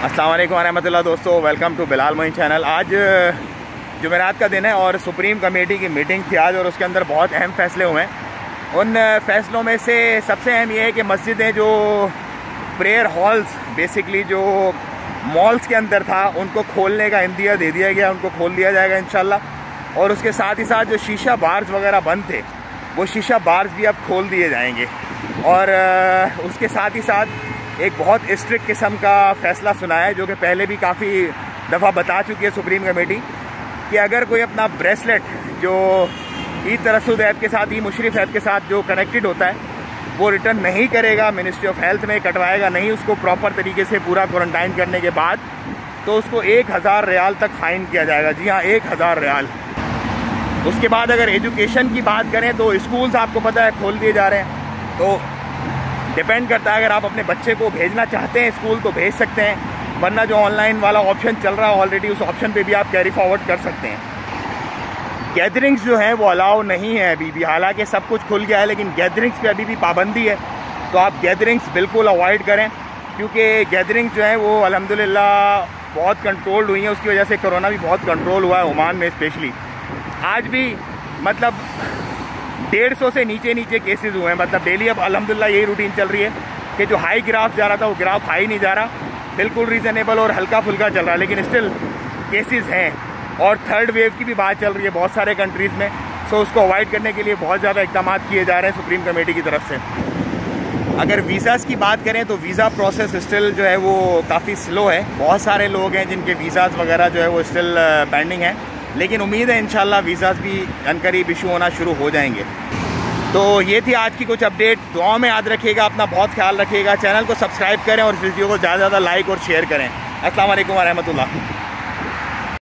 अस्सलाम वालेकुम रहमतुल्लाह। दोस्तों, welcome to Bilal Moin channel. आज जुमेरात का दिन है और सुप्रीम कमेटी की मीटिंग थी आज, और उसके अंदर बहुत अहम फैसले हुए हैं। उन फैसलों में से सबसे अहम ये है कि मस्जिदें जो प्रेयर हॉल्स बेसिकली जो मॉल्स के अंदर था उनको खोलने का इंदिया दे दिया गया, उनको खोल दिया जाएगा इंशाल्लाह। और उसके साथ ही साथ जो शीशा बार्स वगैरह बंद थे वो शीशा बार्स भी अब खोल दिए जाएंगे। और उसके साथ ही साथ एक बहुत स्ट्रिक्ट किस्म का फ़ैसला सुना है, जो कि पहले भी काफ़ी दफ़ा बता चुकी है सुप्रीम कमेटी, कि अगर कोई अपना ब्रेसलेट जो ईद तरसुद ऐप के साथ, मुशरिफ ऐप के साथ जो कनेक्टेड होता है वो रिटर्न नहीं करेगा, मिनिस्ट्री ऑफ हेल्थ में कटवाएगा नहीं उसको प्रॉपर तरीके से पूरा क्वारंटाइन करने के बाद, तो उसको 1000 रियाल तक फ़ाइन किया जाएगा। जी हाँ, 1000 रियाल। उसके बाद अगर एजुकेशन की बात करें तो स्कूल्स आपको पता है खोल दिए जा रहे हैं, तो डिपेंड करता है, अगर आप अपने बच्चे को भेजना चाहते हैं स्कूल तो भेज सकते हैं, वरना जो ऑनलाइन वाला ऑप्शन चल रहा है ऑलरेडी उस ऑप्शन पे भी आप कैरी फॉरवर्ड कर सकते हैं। गैदरिंग्स जो हैं वो अलाउ नहीं है अभी भी, हालांकि सब कुछ खुल गया है लेकिन गैदरिंग्स पे अभी भी पाबंदी है, तो आप गैदरिंग्स बिल्कुल अवॉइड करें, क्योंकि गैदरिंग्स जो हैं वो अल्हम्दुलिल्लाह बहुत कंट्रोल्ड हुई हैं। उसकी वजह से कोरोना भी बहुत कंट्रोल हुआ है ओमान में स्पेशली। आज भी मतलब 150 से नीचे केसेस हुए हैं, मतलब डेली अब अल्हम्दुलिल्लाह यही रूटीन चल रही है कि जो हाई ग्राफ जा रहा था वो ग्राफ हाई नहीं जा रहा, बिल्कुल रीज़नेबल और हल्का फुल्का चल रहा है, लेकिन स्टिल केसेस हैं। और थर्ड वेव की भी बात चल रही है बहुत सारे कंट्रीज़ में, सो उसको अवॉइड करने के लिए बहुत ज़्यादा इक़दाम किए जा रहे हैं सुप्रीम कमेटी की तरफ से। अगर वीज़ाज़ की बात करें तो वीज़ा प्रोसेस स्टिल जो है वो काफ़ी स्लो है, बहुत सारे लोग हैं जिनके वीज़ाज़ वगैरह जो है वो स्टिल पेंडिंग है, लेकिन उम्मीद है इंशाल्लाह वीज़ाज़ भी अनकरीब इशू होना शुरू हो जाएंगे। तो ये थी आज की कुछ अपडेट। दुआओं में याद रखिएगा, अपना बहुत ख्याल रखिएगा, चैनल को सब्सक्राइब करें और इस वीडियो को ज़्यादा से ज़्यादा लाइक और शेयर करें। अस्सलाम वालेकुम व रहमतुल्लाह।